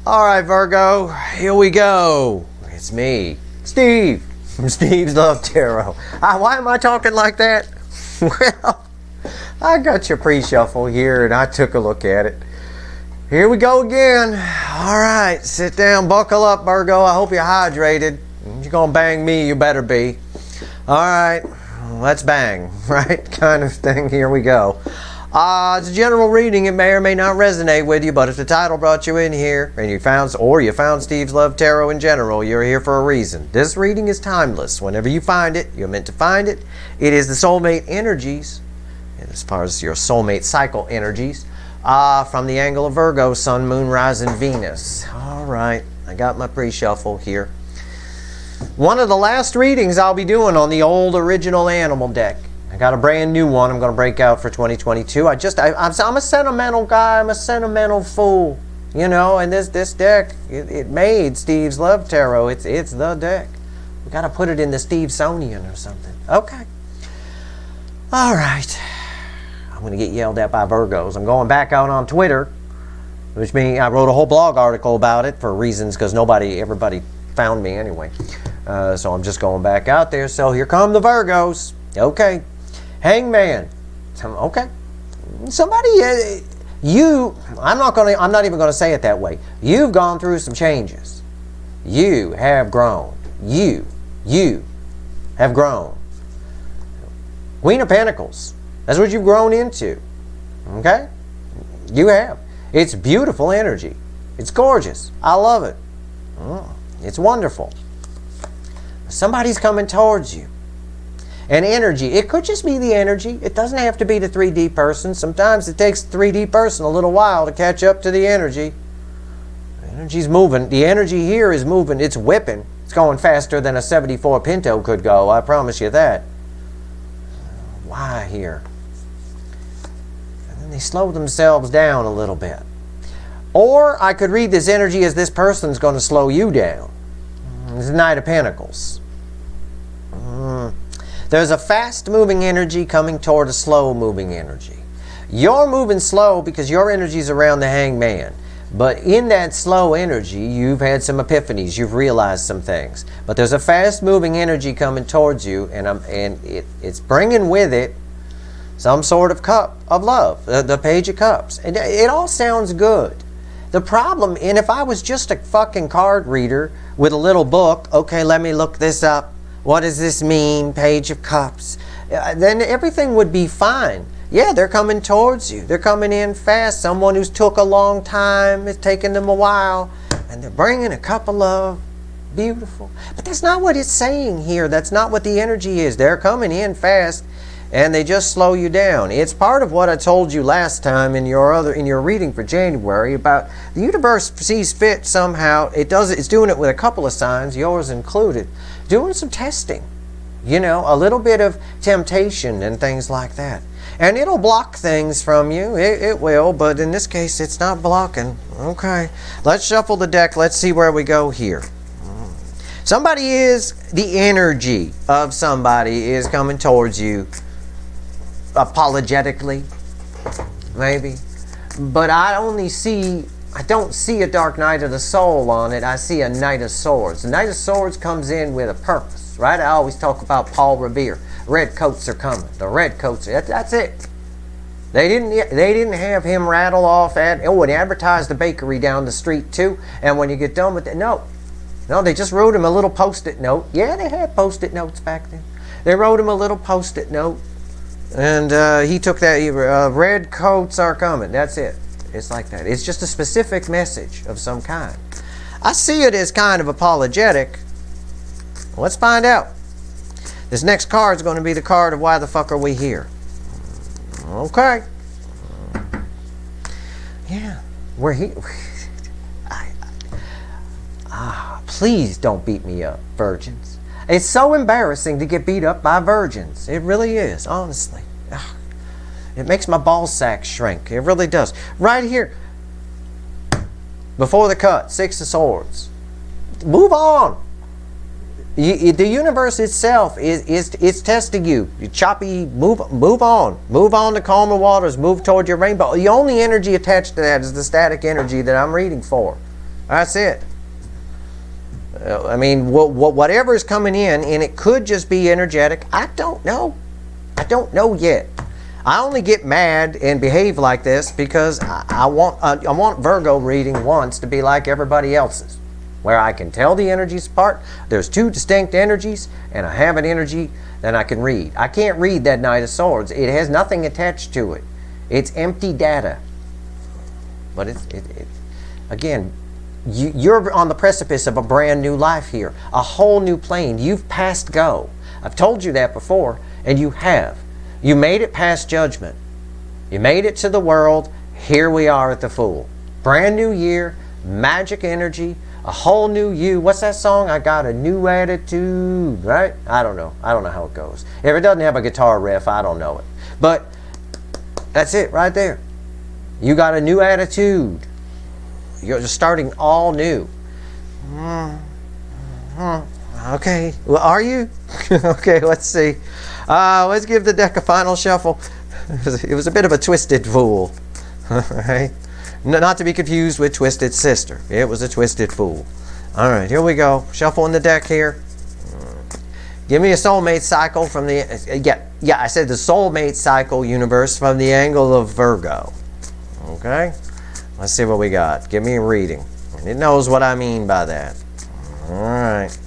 All right, Virgo, here we go. It's me, Steve, from Steve's Love Tarot. Why am I talking like that? Well, I got your pre-shuffle here and I took a look at it. Here we go again. All right, sit down, buckle up, Virgo. I hope you're hydrated. If you're gonna bang me, you better be. All right, let's bang, right? Kind of thing. Here we go. It's a general reading. It may or may not resonate with you, but if the title brought you in here and you found Steve's Love Tarot in general, you're here for a reason. This reading is timeless. Whenever you find it, you're meant to find it. It is the Soulmate Energies, as far as your soulmate cycle energies, from the angle of Virgo, Sun, Moon, Rising, Venus. All right, I got my pre-shuffle here. One of the last readings I'll be doing on the old original animal deck. I got a brand new one I'm going to break out for 2022. I'm a sentimental guy. I'm a sentimental fool. You know, and this deck, it made Steve's Love Tarot. It's the deck. We got to put it in the Stevesonian or something. Okay. All right. I'm going to get yelled at by Virgos. I'm going back out on Twitter, which means I wrote a whole blog article about it for reasons because everybody found me anyway. So I'm just going back out there. So here come the Virgos. Okay. Hangman. Okay. Somebody, I'm not even going to say it that way. You've gone through some changes. You have grown. You have grown. Queen of Pentacles. That's what you've grown into. Okay? You have. It's beautiful energy. It's gorgeous. I love it. It's wonderful. Somebody's coming towards you. And energy. It could just be the energy. It doesn't have to be the 3D person. Sometimes it takes the 3D person a little while to catch up to the energy. The energy's moving. The energy here is moving. It's whipping. It's going faster than a 74 Pinto could go. I promise you that. Why here? And then they slow themselves down a little bit. Or I could read this energy as this person's going to slow you down. It's the Knight of Pentacles. There's a fast-moving energy coming toward a slow-moving energy. You're moving slow because your energy's around the Hangman. But in that slow energy, you've had some epiphanies. You've realized some things. But there's a fast-moving energy coming towards you, and it's bringing with it some sort of cup of love, the Page of Cups. And it all sounds good. The problem, and if I was just a fucking card reader with a little book, okay, let me look this up. What does this mean, Page of Cups? Then everything would be fine. Yeah, they're coming towards you. They're coming in fast. Someone who's took a long time, it's taken them a while, and they're bringing a cup of love. Beautiful. But that's not what it's saying here. That's not what the energy is. They're coming in fast, and they just slow you down. It's part of what I told you last time in your reading for January about the universe sees fit somehow. It's doing it with a couple of signs, yours included. Doing some testing, you know, a little bit of temptation and things like that. And it'll block things from you. It will, but in this case, it's not blocking. Okay, let's shuffle the deck. Let's see where we go here. The energy of somebody is coming towards you apologetically, maybe. But I don't see a Dark Night of the Soul on it. I see a Knight of Swords. The Knight of Swords comes in with a purpose, right? I always talk about Paul Revere. Red coats are coming. The red coats. That's it. They didn't have him rattle off and advertise the bakery down the street too. And when you get done with it, no, they just wrote him a little post-it note. Yeah, they had post-it notes back then. They wrote him a little post-it note, and he took that. Red coats are coming. That's it. It's like that. It's just a specific message of some kind. I see it as kind of apologetic. Let's find out. This next card is going to be the card of why the fuck are we here? Okay. Yeah, we're here. Please don't beat me up, virgins. It's so embarrassing to get beat up by virgins. It really is, honestly. It makes my ball sack shrink. It really does. Right here, before the cut, Six of Swords. Move on. The universe itself is testing you. Choppy, move on. Move on to calmer waters. Move toward your rainbow. The only energy attached to that is the static energy that I'm reading for. That's it. I mean, whatever is coming in, and it could just be energetic. I don't know. I don't know yet. I only get mad and behave like this because I want Virgo reading once to be like everybody else's, where I can tell the energies apart. There's two distinct energies, and I have an energy that I can read. I can't read that Knight of Swords. It has nothing attached to it. It's empty data. But again, you're on the precipice of a brand new life here, a whole new plane. You've passed go. I've told you that before, and you have. You made it past judgment. You made it to the world. Here we are at the Fool. Brand new year, magic energy, a whole new you. What's that song? I got a new attitude, right? I don't know. I don't know how it goes. If it doesn't have a guitar riff, I don't know it. But that's it right there. You got a new attitude. You're just starting all new. Okay. Well, are you? Okay, let's see. Let's give the deck a final shuffle. It was a bit of a twisted fool. Right? Not to be confused with Twisted Sister. It was a twisted fool. All right, here we go. Shuffling the deck here. Give me a soulmate cycle from the... Yeah, I said the soulmate cycle universe from the angle of Virgo. Okay? Let's see what we got. Give me a reading. It knows what I mean by that. All right.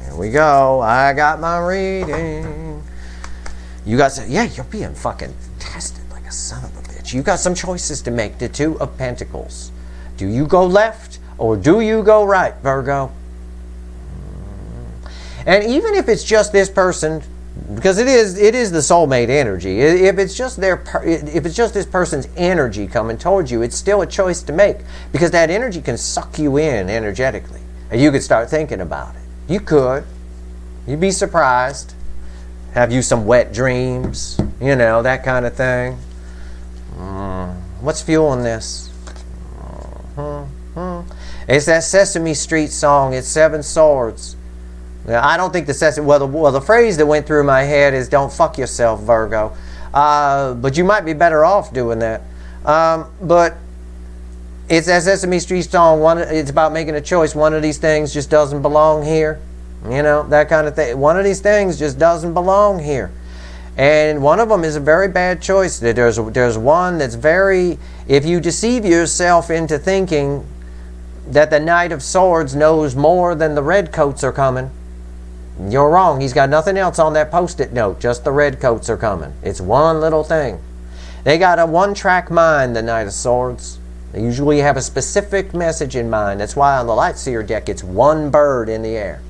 Here we go. I got my reading. You got some... Yeah, you're being fucking tested like a son of a bitch. You got some choices to make. The Two of Pentacles. Do you go left or do you go right, Virgo? And even if it's just this person, because it is the soulmate energy. If it's just this person's energy coming towards you, it's still a choice to make, because that energy can suck you in energetically, and you could start thinking about it. You could. You'd be surprised. Have you some wet dreams? You know, that kind of thing. What's fueling this? It's that Sesame Street song. It's Seven Swords. Now, I don't think the phrase that went through my head is "Don't fuck yourself, Virgo," but you might be better off doing that. But it's that Sesame Street song. It's about making a choice. One of these things just doesn't belong here. You know, that kind of thing. One of these things just doesn't belong here, and one of them is a very bad choice. There's one that's very. If you deceive yourself into thinking that the Knight of Swords knows more than the redcoats are coming, you're wrong. He's got nothing else on that post-it note. Just the redcoats are coming. It's one little thing. They got a one-track mind, the Knight of Swords. They usually have a specific message in mind. That's why on the Lightseer deck, it's one bird in the air.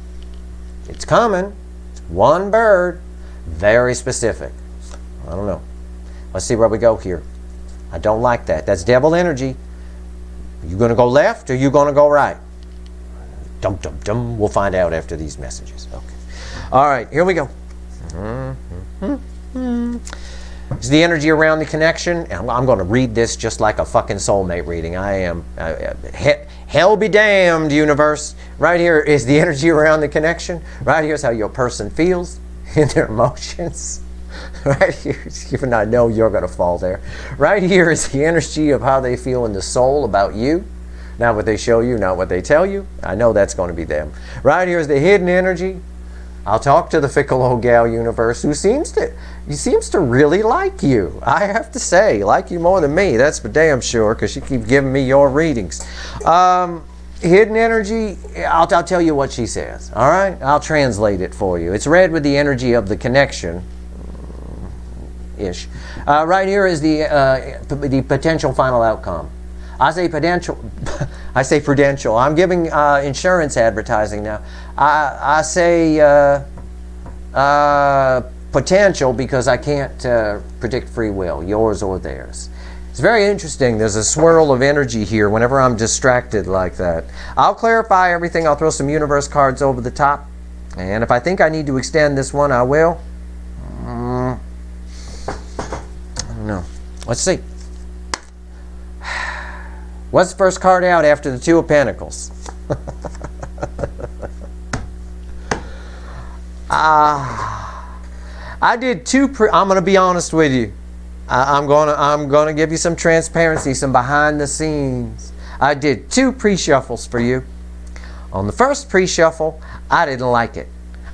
It's coming. It's one bird. Very specific. I don't know. Let's see where we go here. I don't like that. That's devil energy. Are you going to go left or are you going to go right? Dum, dum, dum. We'll find out after these messages. Okay. All right, here we go. It's the energy around the connection. I'm going to read this just like a fucking soulmate reading. I am. Hell be damned, universe. Right here is the energy around the connection. Right here is how your person feels in their emotions. Right here, even I know you're going to fall there. Right here is the energy of how they feel in the soul about you. Not what they show you, not what they tell you. I know that's going to be them. Right here is the hidden energy. I'll talk to the fickle old gal universe who seems to really like you. I have to say, like you more than me. That's for damn sure, because she keeps giving me your readings. Hidden energy, I'll tell you what she says. All right? I'll translate it for you. It's read with the energy of the connection. Ish. Right here is the potential final outcome. I say potential. I say prudential. I'm giving insurance advertising now. I say potential because I can't predict free will, yours or theirs. It's very interesting. There's a swirl of energy here whenever I'm distracted like that. I'll clarify everything. I'll throw some universe cards over the top. And if I think I need to extend this one, I will. I don't know. Let's see. What's the first card out after the Two of Pentacles? I did two. I'm going to be honest with you. I'm going to give you some transparency, some behind the scenes. I did 2 pre-shuffles for you. On the first pre-shuffle, I didn't like it.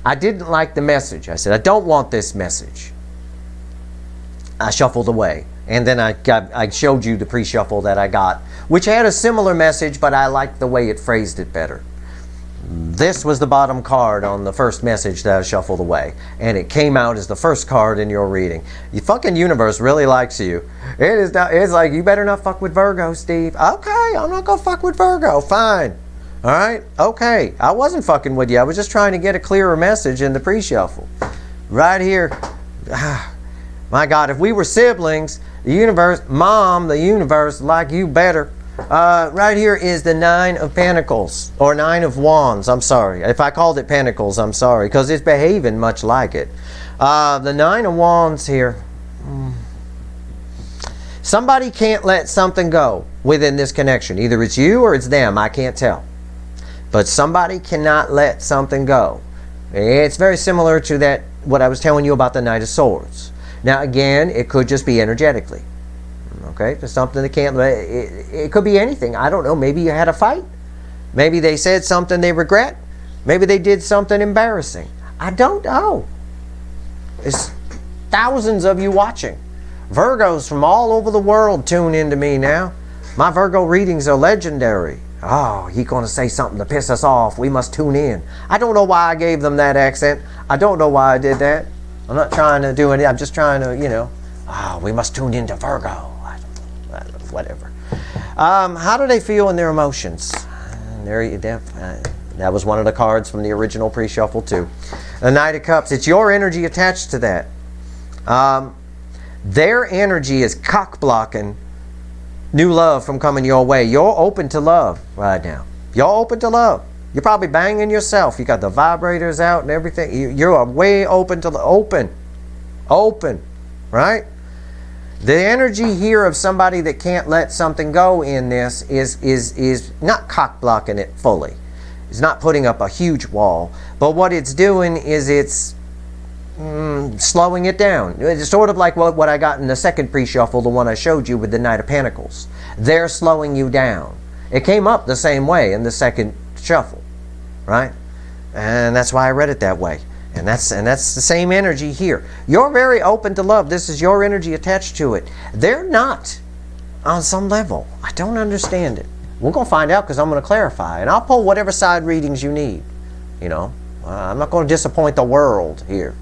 I didn't like the message. I said, I don't want this message. I shuffled away. And then I showed you the pre-shuffle that I got, which had a similar message, but I liked the way it phrased it better. This was the bottom card on the first message that I shuffled away. And it came out as the first card in your reading. The fucking universe really likes you. It's like, you better not fuck with Virgo, Steve. Okay, I'm not going to fuck with Virgo. Fine. All right? Okay. I wasn't fucking with you. I was just trying to get a clearer message in the pre-shuffle. Right here. My God, if we were siblings, the universe, Mom, the universe, like you better. Right here is the 9 of Pentacles, or 9 of Wands. I'm sorry. If I called it Pentacles, I'm sorry, because it's behaving much like it. The 9 of Wands here. Somebody can't let something go within this connection. Either it's you or it's them. I can't tell. But somebody cannot let something go. It's very similar to that, what I was telling you about the Knight of Swords. Now, again, it could just be energetically. Okay, there's something that can't, it could be anything. I don't know. Maybe you had a fight. Maybe they said something they regret. Maybe they did something embarrassing. I don't know. There's thousands of you watching. Virgos from all over the world tune into me now. My Virgo readings are legendary. Oh, he's going to say something to piss us off. We must tune in. I don't know why I gave them that accent. I don't know why I did that. I'm not trying to do anything. I'm just trying to, you know, we must tune into Virgo. Whatever. How do they feel in their emotions? That was one of the cards from the original pre-shuffle too. The Knight of Cups. It's your energy attached to that. Their energy is cock-blocking new love from coming your way. You're open to love right now. You're open to love. You're probably banging yourself. You got the vibrators out and everything. You're way open to open, right? The energy here of somebody that can't let something go in this is not cock blocking it fully. It's not putting up a huge wall, but what it's doing is it's slowing it down. It's sort of like what I got in the second pre-shuffle, the one I showed you with the Knight of Pentacles. They're slowing you down. It came up the same way in the second shuffle, right? And that's why I read it that way. And that's the same energy here. You're very open to love. This is your energy attached to it. They're not on some level. I don't understand it. We're going to find out because I'm going to clarify. And I'll pull whatever side readings you need. You know, I'm not going to disappoint the world here.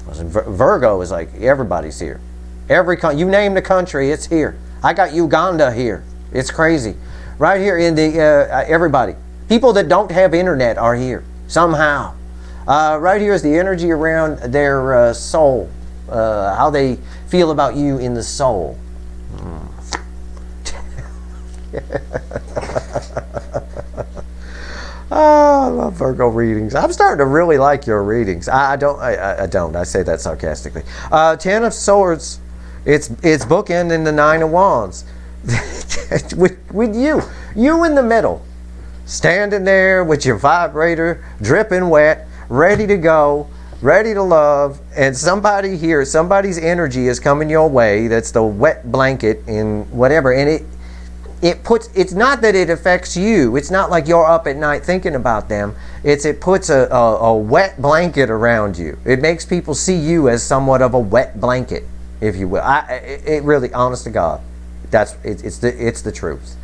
Virgo is like everybody's here. You name the country, it's here. I got Uganda here. It's crazy. Right here in the everybody. People that don't have internet are here somehow. Right here is the energy around their soul, how they feel about you in the soul. Oh, I love Virgo readings. I'm starting to really like your readings. I don't. I say that sarcastically. 10 of Swords. It's bookending the 9 of Wands. with you in the middle, standing there with your vibrator dripping wet, ready to go, ready to love, and somebody here, somebody's energy is coming your way. That's the wet blanket in whatever, and it's not that it affects you. It's not like you're up at night thinking about them. It puts a wet blanket around you. It makes people see you as somewhat of a wet blanket, if you will. It really, honest to God, it's the truth.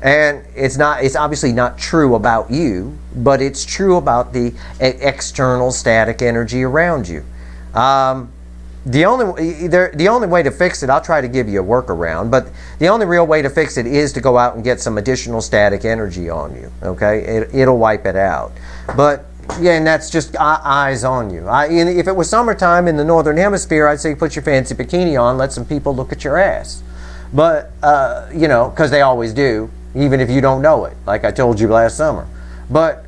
And it's obviously not true about you, but it's true about the external static energy around you. The only way to fix it, I'll try to give you a workaround, but the only real way to fix it is to go out and get some additional static energy on you. Okay, it'll wipe it out. But yeah, and that's just eyes on you. If it was summertime in the northern hemisphere, I'd say put your fancy bikini on, let some people look at your ass. But you know, because they always do. Even if you don't know it, like I told you last summer. But,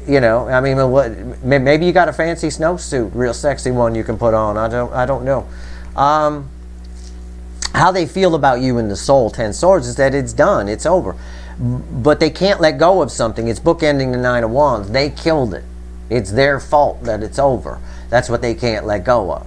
you know, I mean, maybe you got a fancy snowsuit, real sexy one you can put on. I don't know. How they feel about you in the soul, 10 Swords, is that it's done, it's over. But they can't let go of something. It's bookending the 9 of Wands. They killed it. It's their fault that it's over. That's what they can't let go of.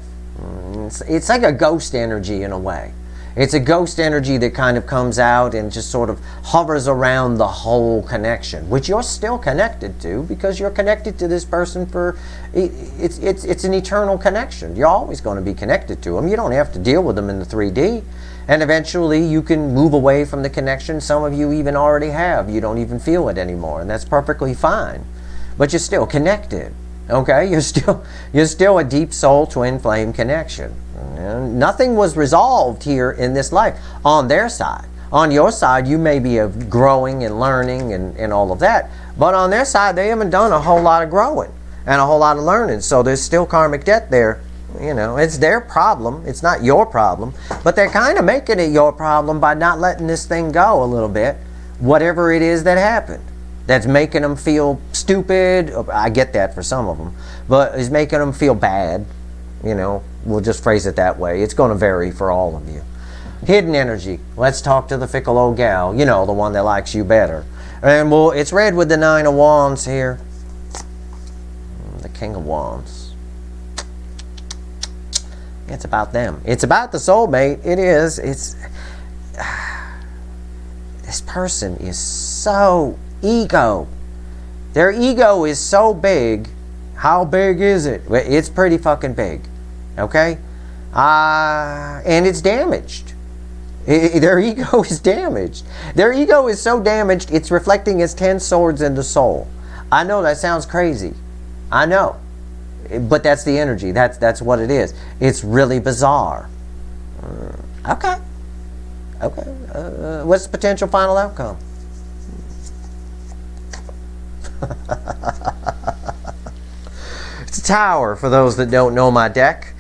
It's like a ghost energy in a way. It's a ghost energy that kind of comes out and just sort of hovers around the whole connection, which you're still connected to, because you're connected to this person for, it's an eternal connection. You're always going to be connected to them. You don't have to deal with them in the 3D. And eventually you can move away from the connection. Some of you even already have. You don't even feel it anymore, and that's perfectly fine. But you're still connected. Okay? You're still a deep soul twin flame connection. And nothing was resolved here in this life on their side. On your side, you may be growing and learning and all of that. But on their side, they haven't done a whole lot of growing and a whole lot of learning. So there's still karmic debt there. You know, it's their problem. It's not your problem. But they're kind of making it your problem by not letting this thing go a little bit. Whatever it is that happened. That's making them feel stupid. I get that for some of them. But is making them feel bad. You know, we'll just phrase it that way. It's going to vary for all of you. Hidden energy. Let's talk to the fickle old gal. You know, the one that likes you better. And well, it's read with the 9 of Wands here. The King of Wands. It's about them. It's about the soulmate. It is. It's this person is so ego. Their ego is so big. How big is it? It's pretty fucking big. Okay? And it's damaged. Their ego is damaged. Their ego is so damaged, it's reflecting its 10 swords in the soul. I know that sounds crazy. I know. But that's the energy. That's what it is. It's really bizarre. Okay. Okay. What's the potential final outcome? It's a Tower, for those that don't know my deck.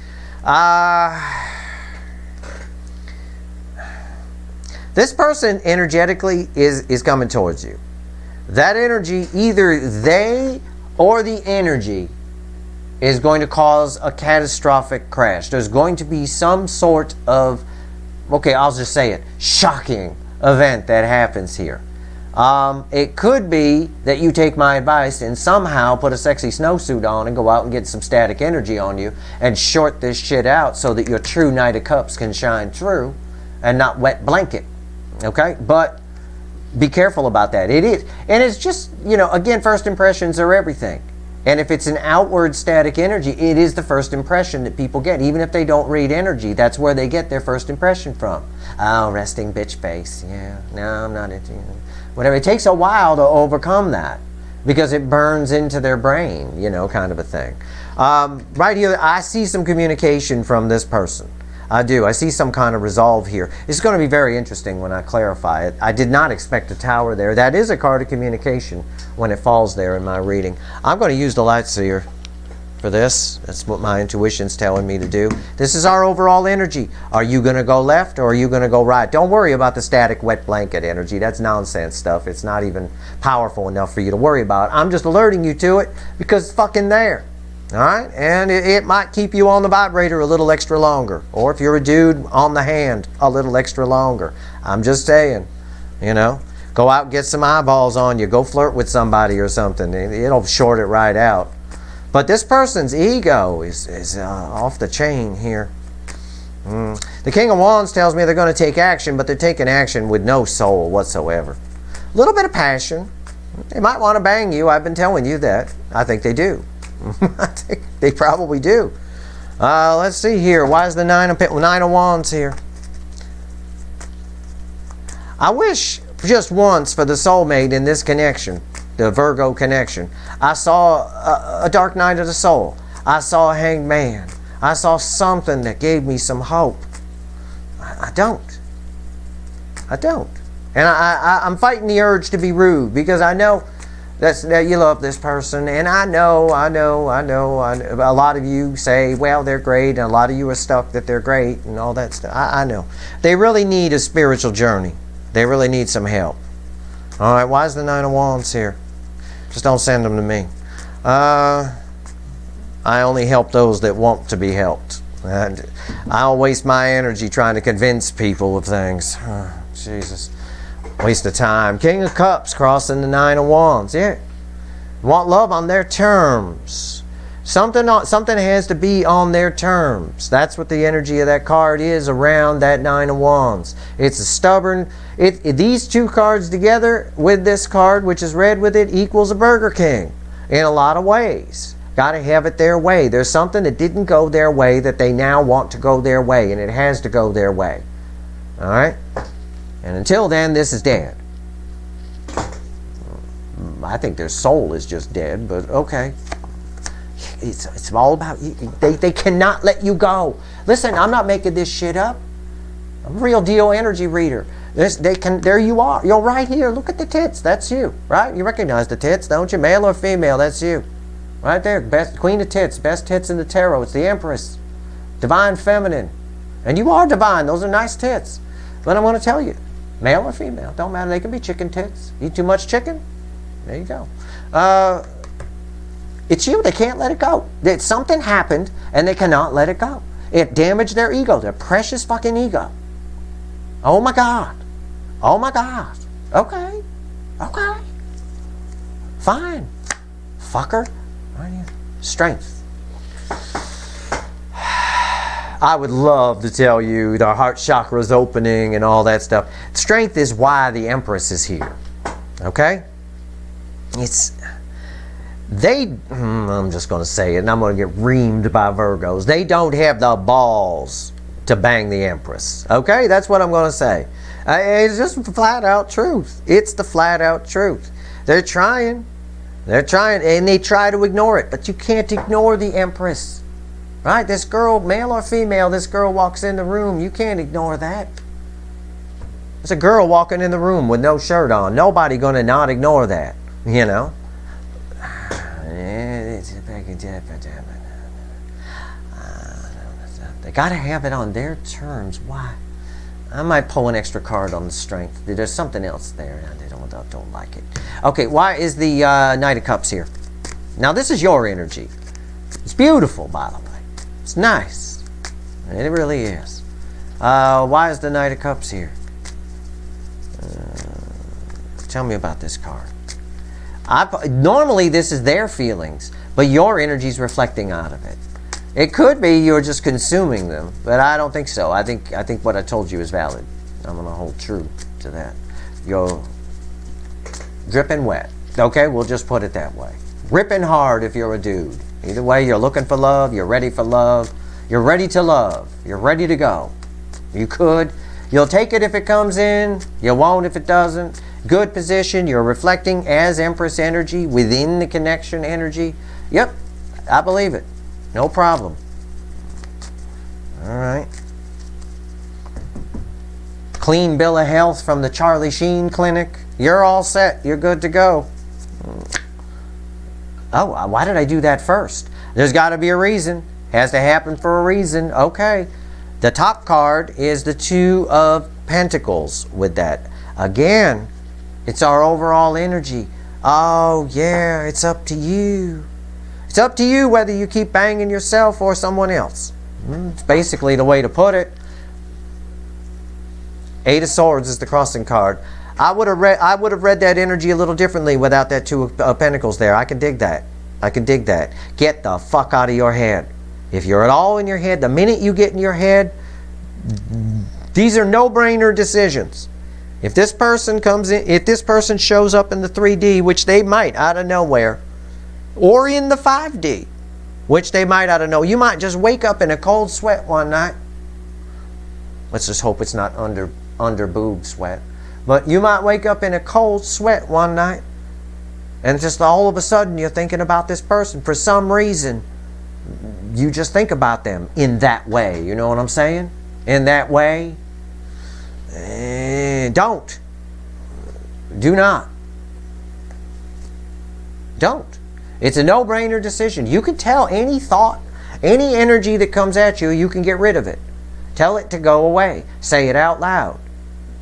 This person energetically is coming towards you. That energy, either they or the energy is going to cause a catastrophic crash. There's going to be some sort of, okay, I'll just say it, shocking event that happens here. It could be that you take my advice and somehow put a sexy snowsuit on and go out and get some static energy on you and short this shit out so that your true Knight of Cups can shine through and not wet blanket. Okay? But be careful about that. It is. And it's just, you know, again, first impressions are everything. And if it's an outward static energy, it is the first impression that people get. Even if they don't read energy, that's where they get their first impression from. Oh, resting bitch face. Yeah, no, I'm not into you. Whatever. It takes a while to overcome that because it burns into their brain, you know, kind of a thing. Right here, I see some communication from this person. I do. I see some kind of resolve here. It's going to be very interesting when I clarify it. I did not expect a Tower there. That is a card of communication when it falls there in my reading. I'm going to use the Light Seer for this. That's what my intuition's telling me to do. This is our overall energy. Are you going to go left or are you going to go right? Don't worry about the static wet blanket energy. That's nonsense stuff. It's not even powerful enough for you to worry about. I'm just alerting you to it because it's fucking there. Alright, and it might keep you on the vibrator a little extra longer. Or if you're a dude, on the hand a little extra longer. I'm just saying, you know, go out and get some eyeballs on you. Go flirt with somebody or something. It'll short it right out. But this person's ego is off the chain here. The King of Wands tells me they're going to take action, but they're taking action with no soul whatsoever. A little bit of passion. They might want to bang you. I've been telling you that. I think they do. I think they probably do. Let's see here. Why is the Nine of Wands here? I wish just once for the soulmate in this connection, the Virgo connection, I saw a dark night of the soul. I saw a hanged man. I saw something that gave me some hope. I don't. And I'm fighting the urge to be rude because I know that you love this person, and I know a lot of you say, well, they're great, and a lot of you are stuck that they're great and all that stuff. I know. They really need a spiritual journey. They really need some help. Alright, why is the Nine of Wands here? Just don't send them to me. I only help those that want to be helped. I don't waste my energy trying to convince people of things. Jesus. Waste of time. King of Cups crossing the Nine of Wands. Yeah. Want love on their terms. Something has to be on their terms. That's what the energy of that card is around that Nine of Wands. It's a stubborn... these two cards together with this card, which is red with it, equals a Burger King in a lot of ways. Got to have it their way. There's something that didn't go their way that they now want to go their way, and it has to go their way. All right? And until then, this is dead. I think their soul is just dead, but okay. It's all about... They cannot let you go. Listen, I'm not making this shit up. I'm a real deal energy reader. There you are. You're right here. Look at the tits. That's you, right? You recognize the tits, don't you? Male or female, that's you. Right there. Best Queen of Tits. Best tits in the tarot. It's the Empress. Divine Feminine. And you are divine. Those are nice tits. But I want to tell you, male or female, don't matter. They can be chicken tits. Eat too much chicken? There you go. It's you. They can't let it go. Something happened, and they cannot let it go. It damaged their ego, their precious fucking ego. Oh my God. Oh my God. Okay. Okay. Fine. Fucker. Right here. Strength. I would love to tell you the heart chakra is opening and all that stuff. Strength is why the Empress is here. Okay? I'm just going to say it, and I'm going to get reamed by Virgos. They don't have the balls to bang the Empress. Okay? That's what I'm going to say. It's just flat out truth. It's the flat out truth. They're trying. They're trying, and they try to ignore it. But you can't ignore the Empress. Right? This girl, male or female, this girl walks in the room. You can't ignore that. There's a girl walking in the room with no shirt on. Nobody going to not ignore that. You know? They got to have it on their terms. Why? I might pull an extra card on the strength. There's something else there. They don't like it. Okay, why is the Knight of Cups here? Now, this is your energy. It's beautiful, by the way. It's nice. It really is. Why is the Knight of Cups here? Tell me about this card. Normally, this is their feelings, but your energy is reflecting out of it. It could be you're just consuming them, but I don't think so. I think what I told you is valid. I'm going to hold true to that. You're dripping wet. Okay, we'll just put it that way. Ripping hard if you're a dude. Either way, you're looking for love. You're ready for love. You're ready to love. You're ready to go. You could. You'll take it if it comes in. You won't if it doesn't. Good position. You're reflecting as Empress energy within the connection energy. Yep, I believe it. No problem. All right. Clean bill of health from the Charlie Sheen Clinic. You're all set. You're good to go. Oh, why did I do that first? There's got to be a reason. Has to happen for a reason. Okay. The top card is the Two of Pentacles with that. Again, it's our overall energy. Oh, yeah, it's up to you. It's up to you whether you keep banging yourself or someone else. It's basically the way to put it. Eight of Swords is the crossing card. I would have read that energy a little differently without that Two of Pentacles there. I can dig that. I can dig that. Get the fuck out of your head. If you're at all in your head, the minute you get in your head, these are no-brainer decisions. If this person comes in, if this person shows up in the 3D, which they might out of nowhere, or in the 5D, which they might out of nowhere, you might just wake up in a cold sweat one night. Let's just hope it's not under boob sweat. But you might wake up in a cold sweat one night, and just all of a sudden you're thinking about this person. For some reason, you just think about them in that way. You know what I'm saying? In that way. Don't. Do not. Don't. It's a no-brainer decision. You can tell any thought, any energy that comes at you, you can get rid of it. Tell it to go away. Say it out loud.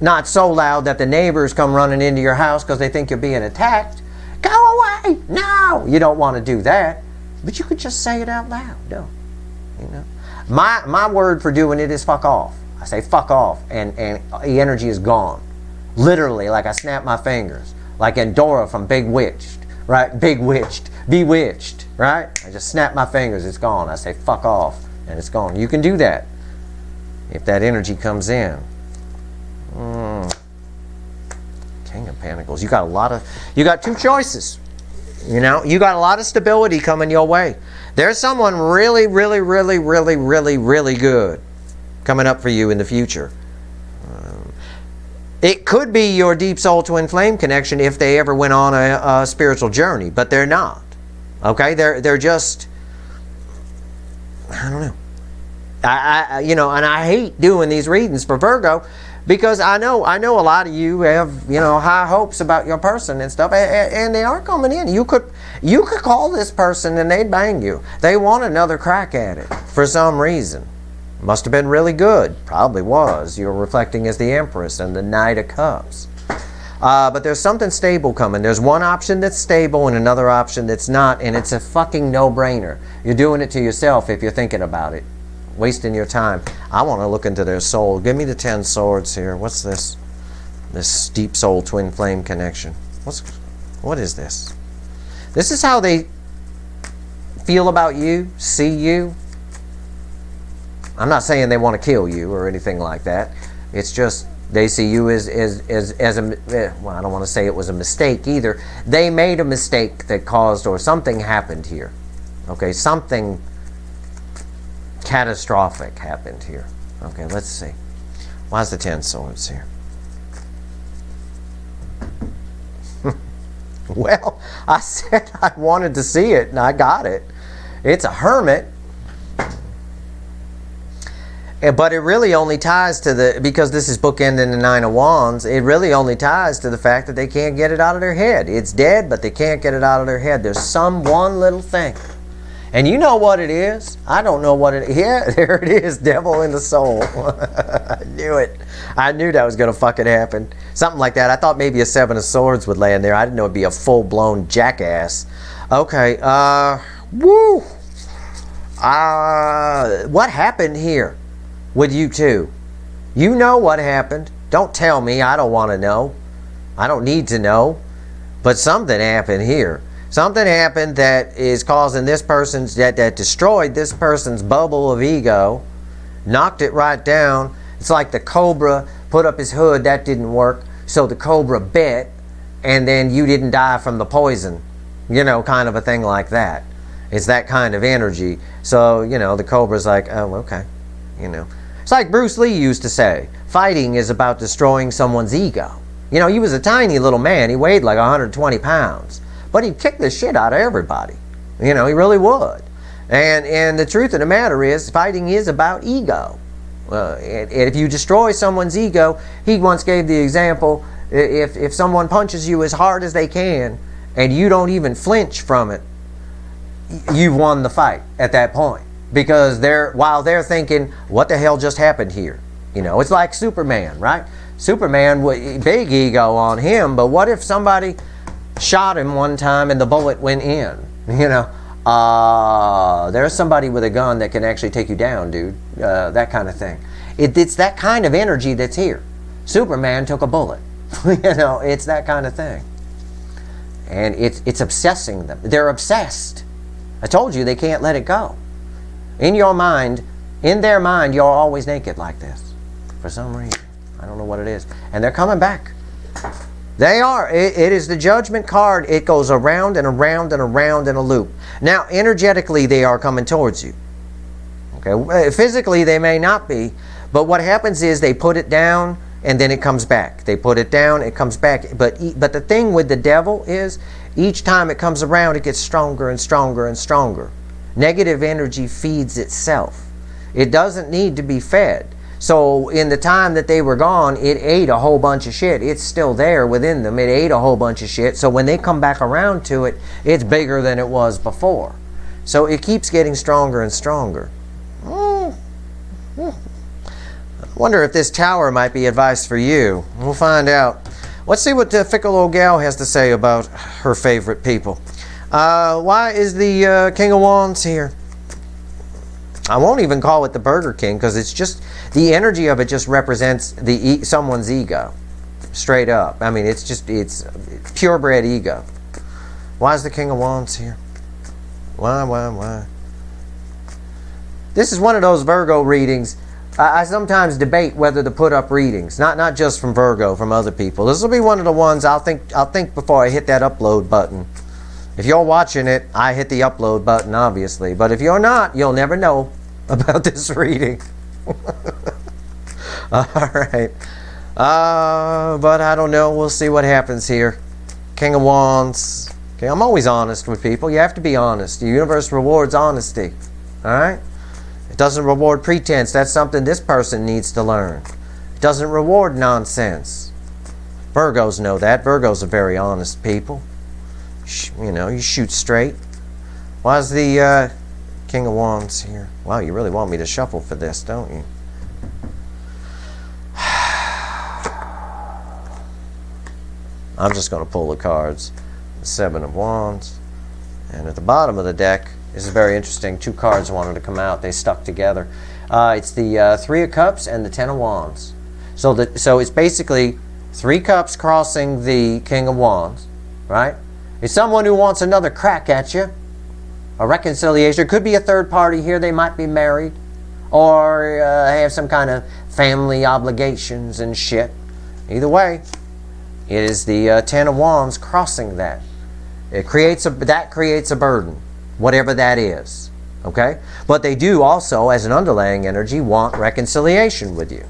Not so loud that the neighbors come running into your house because they think you're being attacked. Go away! No! You don't want to do that. But you could just say it out loud. No. You know? My word for doing it is fuck off. I say fuck off, and the energy is gone. Literally, like I snap my fingers. Like Endora from Big Witch. right? Bewitched, right? I just snap my fingers, it's gone. I say, fuck off, and it's gone. You can do that if that energy comes in. King of Pentacles. You got two choices. You know, you got a lot of stability coming your way. There's someone really, really, really, really, really, really good coming up for you in the future. It could be your deep soul twin flame connection if they ever went on a spiritual journey, but they're not. Okay, they're just, I don't know. You know, and I hate doing these readings for Virgo because I know a lot of you have, you know, high hopes about your person and stuff, and they are coming in. You could call this person and they'd bang you. They want another crack at it for some reason. Must have been really good. Probably was. You're reflecting as the Empress and the Knight of Cups. But there's something stable coming. There's one option that's stable and another option that's not, and it's a fucking no-brainer. You're doing it to yourself if you're thinking about it. Wasting your time. I want to look into their soul. Give me the 10 swords here. What's this? This deep soul twin flame connection. What is this? This is how they feel about you, see you. I'm not saying they want to kill you or anything like that. It's just they see you as a, well, I don't want to say it was a mistake either. They made a mistake that caused, or something happened here. Okay, something catastrophic happened here. Okay, let's see. Why's the 10 swords here? Well, I said I wanted to see it and I got it. It's a hermit. But it really only ties to the, because this is bookending the 9 of Wands, it really only ties to the fact that they can't get it out of their head. It's dead, but they can't get it out of their head. There's some one little thing. And you know what it is? I don't know what it is. Yeah, there it is, devil in the soul. I knew it. I knew that was going to fucking happen. Something like that. I thought maybe a 7 of Swords would land there. I didn't know it'd be a full-blown jackass. Okay, woo! What happened here with you two? You know what happened. Don't tell me. I don't want to know. I don't need to know. But something happened here. Something happened that is causing this person's, that destroyed this person's bubble of ego, knocked it right down. It's like the cobra put up his hood, that didn't work, so the cobra bit, and then you didn't die from the poison, you know, kind of a thing like that. It's that kind of energy. So, you know, the cobra's like, oh, okay, you know. It's like Bruce Lee used to say, fighting is about destroying someone's ego. You know, he was a tiny little man. He weighed like 120 pounds. But he'd kick the shit out of everybody. You know, he really would. And the truth of the matter is, fighting is about ego. And if you destroy someone's ego, he once gave the example, if someone punches you as hard as they can, and you don't even flinch from it, you've won the fight at that point. Because while they're thinking, what the hell just happened here? You know, it's like Superman, right? Superman, big ego on him, but what if somebody shot him one time and the bullet went in? You know, there's somebody with a gun that can actually take you down, dude. That kind of thing. It's that kind of energy that's here. Superman took a bullet. You know, it's that kind of thing. And it's obsessing them. They're obsessed. I told you they can't let it go. In your mind, in their mind, you're always naked like this. For some reason. I don't know what it is. And they're coming back. They are. It is the Judgment card. It goes around and around and around in a loop. Now, energetically, they are coming towards you. Okay. Physically, they may not be. But what happens is they put it down and then it comes back. They put it down, it comes back. But the thing with the devil is each time it comes around, it gets stronger and stronger and stronger. Negative energy feeds itself. It doesn't need to be fed. So in the time that they were gone, it ate a whole bunch of shit. It's still there within them. It ate a whole bunch of shit. So when they come back around to it, it's bigger than it was before. So it keeps getting stronger and stronger. I wonder if this tower might be advice for you. We'll find out. Let's see what the fickle old gal has to say about her favorite people. Why is the King of Wands here? I won't even call it the Burger King because it's just, the energy of it just represents someone's ego. Straight up. I mean, it's purebred ego. Why is the King of Wands here? Why? This is one of those Virgo readings. I sometimes debate whether to put up readings, not just from Virgo, from other people. This will be one of the ones I'll think before I hit that upload button. If you're watching it, I hit the upload button, obviously. But if you're not, you'll never know about this reading. All right. But I don't know. We'll see what happens here. King of Wands. Okay, I'm always honest with people. You have to be honest. The universe rewards honesty. All right? It doesn't reward pretense. That's something this person needs to learn. It doesn't reward nonsense. Virgos know that. Virgos are very honest people. You know, you shoot straight. Why is the King of Wands here? Wow, you really want me to shuffle for this, don't you? I'm just going to pull the cards. The Seven of Wands. And at the bottom of the deck, this is very interesting. Two cards wanted to come out. They stuck together. It's the Three of Cups and the Ten of Wands. So it's basically 3 cups crossing the King of Wands, right? It's someone who wants another crack at you. A reconciliation. It could be a third party here. They might be married. Or have some kind of family obligations and shit. Either way, it is the Ten of Wands crossing that. That creates a burden, whatever that is. Okay? But they do also, as an underlying energy, want reconciliation with you.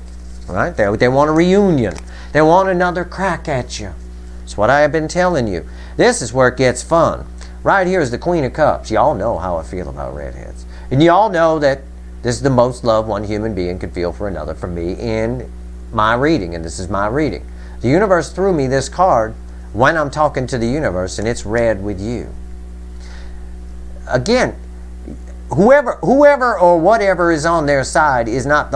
Right? They want a reunion. They want another crack at you. That's what I have been telling you. This is where it gets fun. Right here is the Queen of Cups. Y'all know how I feel about redheads. And y'all know that this is the most love one human being could feel for another from me in my reading. And this is my reading. The universe threw me this card when I'm talking to the universe, and it's red with you. Again, whoever or whatever is on their side is not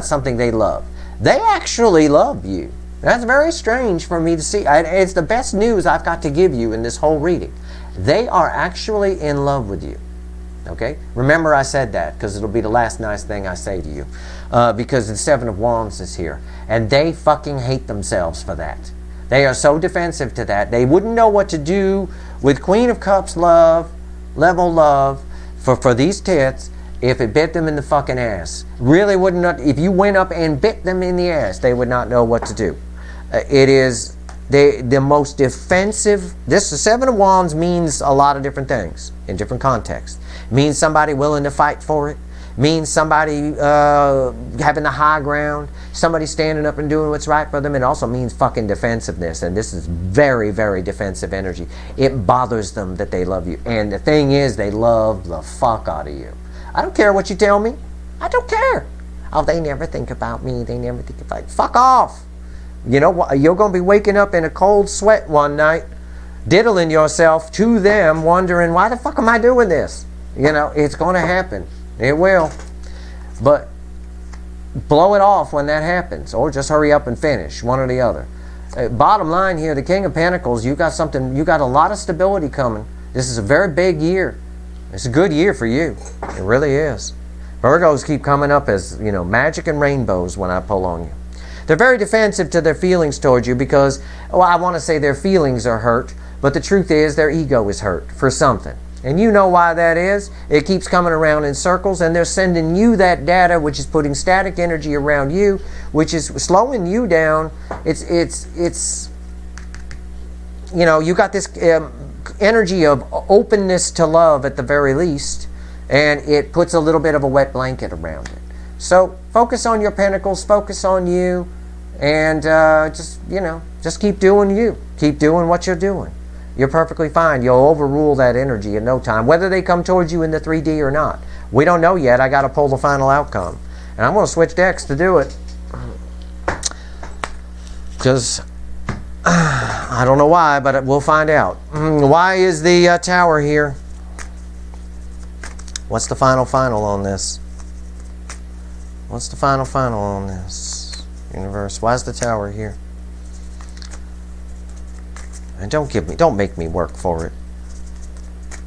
something they love. They actually love you. That's very strange for me to see. It's the best news I've got to give you in this whole reading. They are actually in love with you. Okay? Remember I said that, because it'll be the last nice thing I say to you. Because the Seven of Wands is here. And they fucking hate themselves for that. They are so defensive to that. They wouldn't know what to do with Queen of Cups love, level love, for these tits if it bit them in the fucking ass. Really wouldn't know. If you went up and bit them in the ass, they would not know what to do. It is the most defensive. The Seven of Wands means a lot of different things in different contexts. It means somebody willing to fight for it. Means somebody having the high ground, somebody standing up and doing what's right for them. It also means fucking defensiveness, and this is very, very defensive energy. It bothers them that they love you, and the thing is, they love the fuck out of you. I don't care what you tell me. I don't care. Oh, they never think about me. They never think about... Fuck off. You know what? You're going to be waking up in a cold sweat one night, diddling yourself to them, wondering, why the fuck am I doing this? You know, it's going to happen. It will. But blow it off when that happens, or just hurry up and finish, one or the other. Bottom line here, the King of Pentacles, you got a lot of stability coming. This is a very big year. It's a good year for you. It really is. Virgos keep coming up as, you know, magic and rainbows when I pull on you. They're very defensive to their feelings towards you because, well, I want to say their feelings are hurt, but the truth is their ego is hurt for something. And you know why that is. It keeps coming around in circles, and they're sending you that data, which is putting static energy around you, which is slowing you down. It's you know, you got this energy of openness to love at the very least, and it puts a little bit of a wet blanket around it. So focus on your pentacles, focus on you, and just keep doing you. Keep doing what you're doing. You're perfectly fine. You'll overrule that energy in no time, whether they come towards you in the 3D or not. We don't know yet. I got to pull the final outcome. And I'm going to switch decks to do it. Because I don't know why, but we'll find out. Why is the Tower here? What's the final on this? What's the final on this? Universe, why is the Tower here? And don't make me work for it.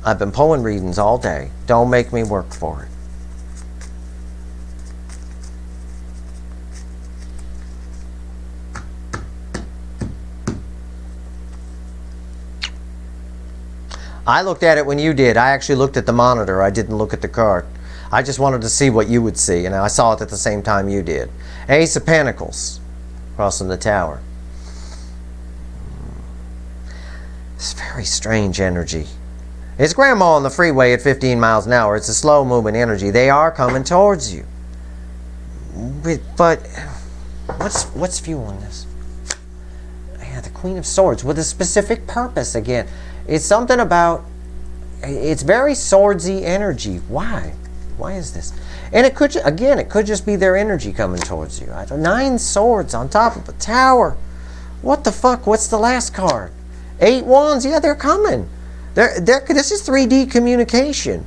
I've been pulling readings all day. Don't make me work for it. I looked at it when you did. I actually looked at the monitor. I didn't look at the card. I just wanted to see what you would see, and I saw it at the same time you did. Ace of Pentacles, crossing the Tower. It's very strange energy. It's grandma on the freeway at 15 miles an hour. It's a slow moving energy. They are coming towards you. But what's fueling this? Yeah, the Queen of Swords with a specific purpose again. It's something about, it's very swordsy energy. Why? Why is this? And it could, again, it could just be their energy coming towards you. 9 swords on top of a tower. What the fuck? What's the last card? 8 wands. Yeah, they're coming. This is 3D communication.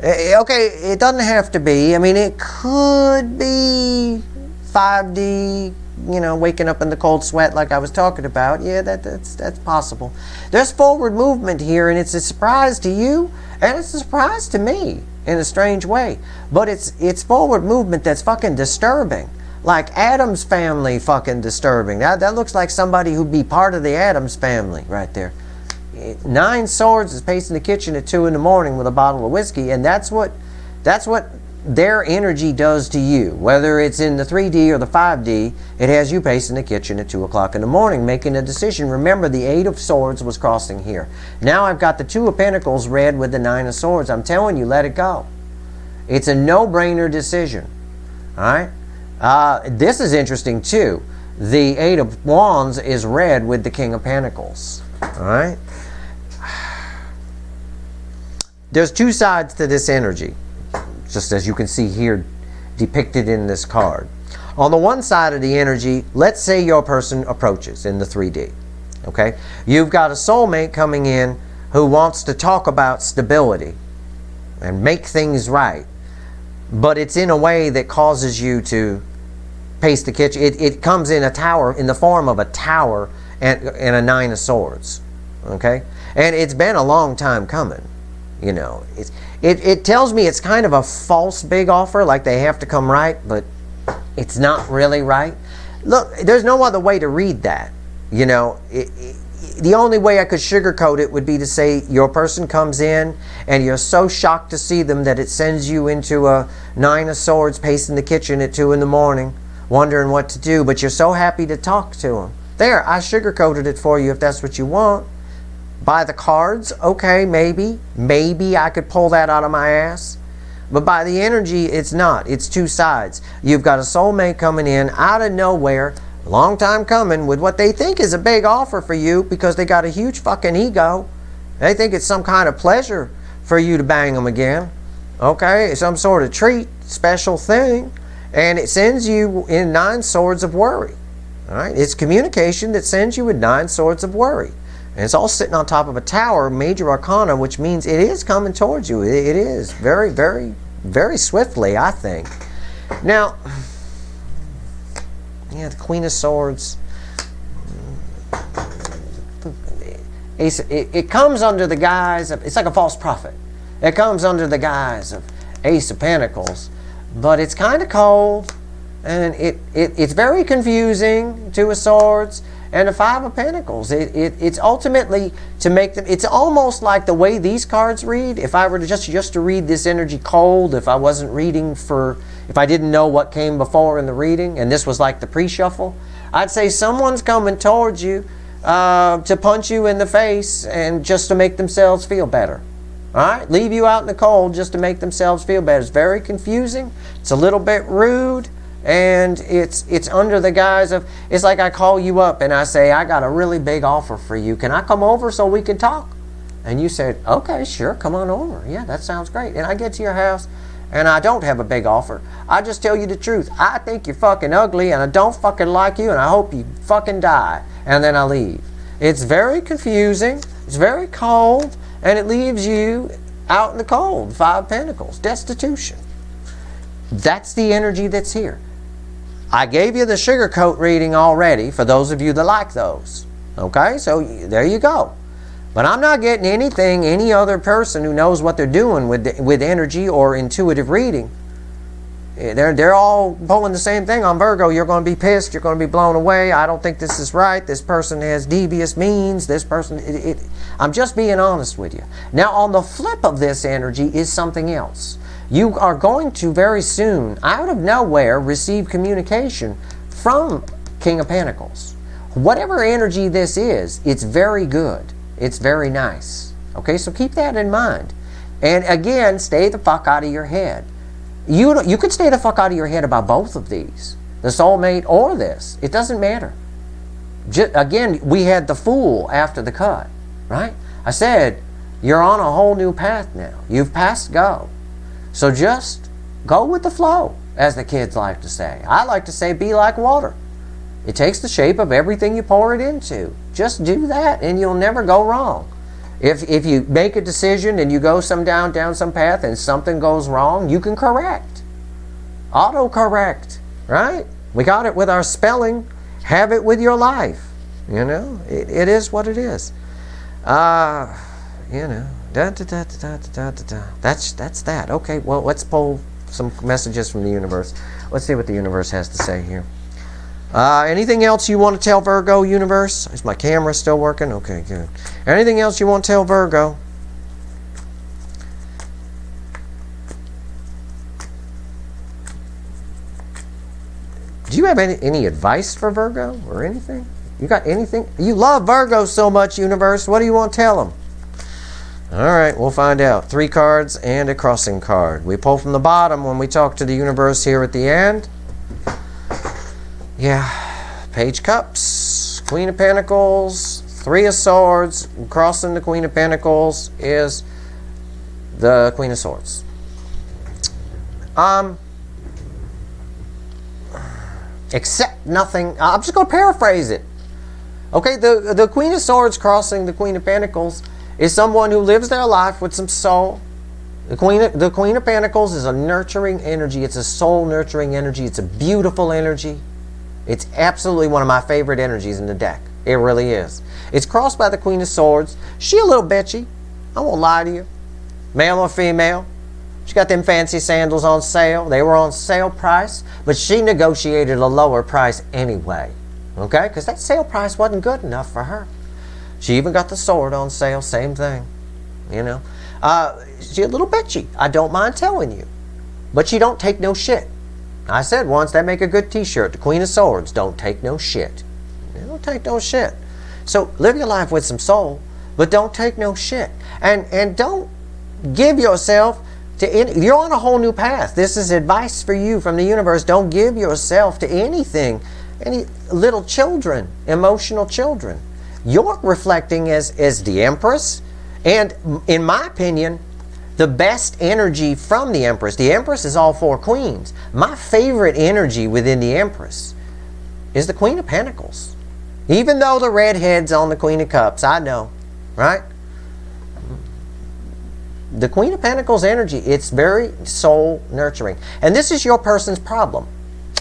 Okay, it doesn't have to be. I mean, it could be 5D, you know, waking up in the cold sweat like I was talking about. Yeah, that's possible. There's forward movement here, and it's a surprise to you, and it's a surprise to me in a strange way. But it's forward movement that's fucking disturbing. Like Adam's family fucking disturbing. That looks like somebody who'd be part of the Adams family right there. 9 swords is pacing the kitchen at 2 in the morning with a bottle of whiskey, and that's what their energy does to you. Whether it's in the 3D or the 5D, it has you pacing the kitchen at 2 o'clock in the morning, making a decision. Remember, the 8 of Swords was crossing here. Now I've got the 2 of Pentacles red with the 9 of Swords. I'm telling you, let it go. It's a no-brainer decision. All right? This is interesting too. The 8 of Wands is red with the King of Pentacles. All right? There's 2 sides to this energy, just as you can see here depicted in this card. On the one side of the energy, let's say your person approaches in the 3D. Okay? You've got a soulmate coming in who wants to talk about stability and make things right, but it's in a way that causes you to pace the kitchen. It comes in a tower, in the form of a tower and a 9 of Swords. Okay? And it's been a long time coming. You know, it tells me it's kind of a false big offer, like they have to come right, but it's not really right. Look, there's no other way to read that. You know, the only way I could sugarcoat it would be to say your person comes in and you're so shocked to see them that it sends you into a 9 of Swords pacing the kitchen at 2 in the morning, wondering what to do, but you're so happy to talk to them. There, I sugarcoated it for you if that's what you want. By the cards, okay, maybe I could pull that out of my ass. But by the energy, it's not. It's 2 sides. You've got a soulmate coming in out of nowhere, long time coming, with what they think is a big offer for you because they got a huge fucking ego. They think it's some kind of pleasure for you to bang them again. Okay, it's some sort of treat, special thing. And it sends you in 9 swords of worry. All right, it's communication that sends you with 9 swords of worry. And it's all sitting on top of a tower, major arcana, which means it is coming towards you. It is very, very, very swiftly, I think. Now, yeah, the Queen of Swords. It comes under the guise of, it's like a false prophet. It comes under the guise of Ace of Pentacles. But it's kind of cold. And it's very confusing. 2 of Swords. And the 5 of Pentacles. It's ultimately to make them, it's almost like the way these cards read. If I were to just to read this energy cold, if I wasn't reading if I didn't know what came before in the reading, and this was like the pre-shuffle, I'd say someone's coming towards you to punch you in the face and just to make themselves feel better. Alright? Leave you out in the cold just to make themselves feel better. It's very confusing. It's a little bit rude. And it's under the guise of, it's like I call you up and I say, I got a really big offer for you. Can I come over so we can talk? And you said, okay, sure, come on over. Yeah, that sounds great. And I get to your house and I don't have a big offer. I just tell you the truth. I think you're fucking ugly and I don't fucking like you and I hope you fucking die. And then I leave. It's very confusing. It's very cold. And it leaves you out in the cold. 5 of Pentacles. Destitution. That's the energy that's here. I gave you the sugarcoat reading already for those of you that like those. Okay, so there you go. But I'm not getting anything any other person who knows what they're doing with energy or intuitive reading They're all pulling the same thing on Virgo. You're going to be pissed. You're going to be blown away. I don't think this is right. This person has devious means. This person... I'm just being honest with you. Now, on the flip of this energy is something else. You are going to very soon, out of nowhere, receive communication from King of Pentacles. Whatever energy this is, it's very good. It's very nice. Okay, so keep that in mind. And again, stay the fuck out of your head. You could stay the fuck out of your head about both of these. The soulmate or this. It doesn't matter. Again, we had the Fool after the cut. Right? I said, you're on a whole new path now. You've passed go. So just go with the flow, as the kids like to say. I like to say, be like water. It takes the shape of everything you pour it into. Just do that and you'll never go wrong. If you make a decision and you go down some path and something goes wrong, you can correct. Auto-correct, right? We got it with our spelling. Have it with your life. You know, it is what it is. You know, that's that. Okay, well, let's pull some messages from the universe. Let's see what the universe has to say here. Anything else you want to tell Virgo, universe? Is my camera still working? Okay, good. Anything else you want to tell Virgo? Do you have any advice for Virgo or anything? You got anything? You love Virgo so much, universe. What do you want to tell them? All right, we'll find out. 3 cards and a crossing card. We pull from the bottom when we talk to the universe here at the end. Yeah, Page Cups, Queen of Pentacles, 3 of Swords. Crossing the Queen of Pentacles is the Queen of Swords. Accept nothing. I'm just going to paraphrase it. Okay, the Queen of Swords crossing the Queen of Pentacles is someone who lives their life with some soul. The Queen of Pentacles is a nurturing energy. It's a soul nurturing energy. It's a beautiful energy. It's absolutely one of my favorite energies in the deck. It really is. It's crossed by the Queen of Swords. She a little bitchy. I won't lie to you. Male or female. She got them fancy sandals on sale. They were on sale price, but she negotiated a lower price anyway. Okay? Because that sale price wasn't good enough for her. She even got the sword on sale. Same thing. You know? She a little bitchy. I don't mind telling you. But she don't take no shit. I said once, that make a good t-shirt. The Queen of Swords don't take no shit. You don't take no shit. So live your life with some soul, but don't take no shit. And don't give yourself to any... You're on a whole new path. This is advice for you from the universe. Don't give yourself to anything. Any little children, emotional children. You're reflecting as the Empress. And in my opinion, the best energy from the Empress. The Empress is all 4 queens. My favorite energy within the Empress is the Queen of Pentacles. Even though the redhead's on the Queen of Cups, I know, right? The Queen of Pentacles energy, it's very soul nurturing. And this is your person's problem.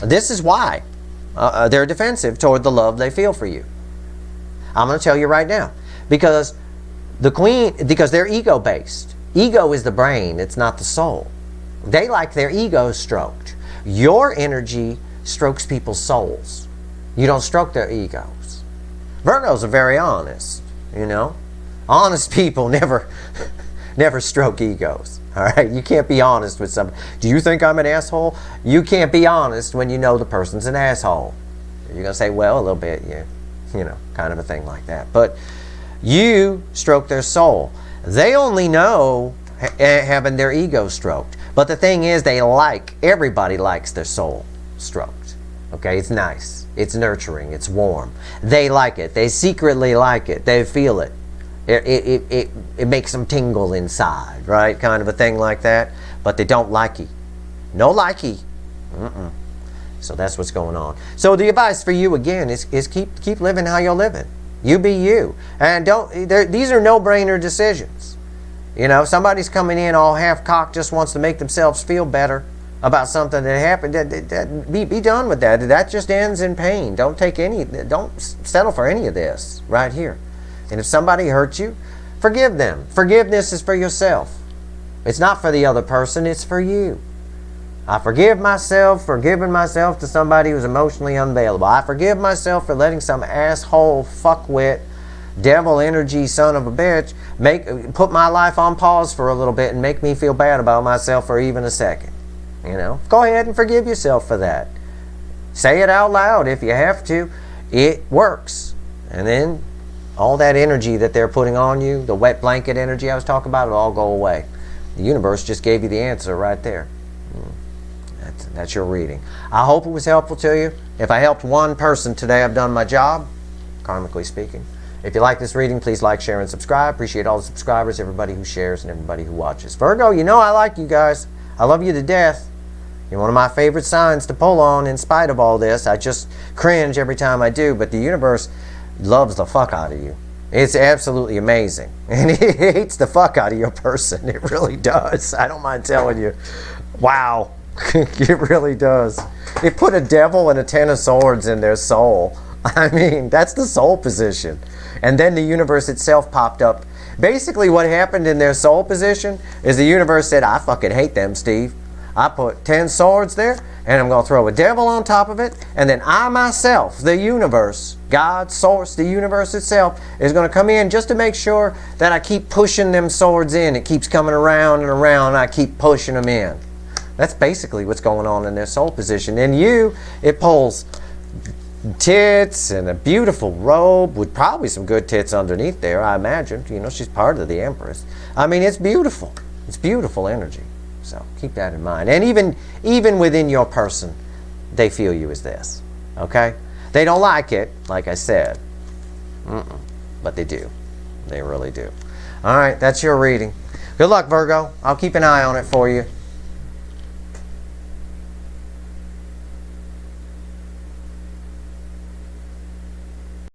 This is why they're defensive toward the love they feel for you. I'm going to tell you right now. Because they're ego-based. Ego is the brain, it's not the soul. They like their ego stroked. Your energy strokes people's souls. You don't stroke their egos. Virgos are very honest, you know. Honest people never stroke egos. All right, you can't be honest with somebody. Do you think I'm an asshole? You can't be honest when you know the person's an asshole. You're gonna say, well, a little bit, yeah, you know, kind of a thing like that. But you stroke their soul. They only know having their ego stroked. But the thing is, everybody likes their soul stroked. Okay, it's nice. It's nurturing. It's warm. They like it. They secretly like it. They feel it. It makes them tingle inside, right? Kind of a thing like that. But they don't likey. No likey. So that's what's going on. So the advice for you, again, is keep living how you're living. You be you. And these are no-brainer decisions. You know, somebody's coming in all half-cocked, just wants to make themselves feel better about something that happened. Be done with that. That just ends in pain. Don't settle for any of this right here. And if somebody hurts you, forgive them. Forgiveness is for yourself. It's not for the other person, it's for you. I forgive myself for giving myself to somebody who's emotionally unavailable. I forgive myself for letting some asshole, fuckwit, devil energy son of a bitch put my life on pause for a little bit and make me feel bad about myself for even a second. You know, go ahead and forgive yourself for that. Say it out loud if you have to. It works. And then all that energy that they're putting on you, the wet blanket energy I was talking about, it'll all go away. The universe just gave you the answer right there. That's your reading. I hope it was helpful to you. If I helped one person today, I've done my job, karmically speaking. If you like this reading, please like, share, and subscribe. Appreciate all the subscribers, everybody who shares, and everybody who watches. Virgo, you know I like you guys. I love you to death. You're one of my favorite signs to pull on in spite of all this. I just cringe every time I do, but the universe loves the fuck out of you. It's absolutely amazing. And it hates the fuck out of your person. It really does. I don't mind telling you. Wow. It really does. It put a devil and a 10 of swords in their soul. I mean, that's the soul position. And then the universe itself popped up. Basically what happened in their soul position is the universe said, I fucking hate them, Steve. I put 10 swords there, and I'm going to throw a devil on top of it, and then I myself, the universe, God, source, the universe itself, is going to come in just to make sure that I keep pushing them swords in. It keeps coming around and around, and I keep pushing them in. That's basically what's going on in their soul position. In you, it pulls tits and a beautiful robe with probably some good tits underneath there, I imagine. You know, she's part of the Empress. I mean, it's beautiful. It's beautiful energy. So keep that in mind. And even within your person, they feel you as this. Okay? They don't like it, like I said. But they do. They really do. All right, that's your reading. Good luck, Virgo. I'll keep an eye on it for you.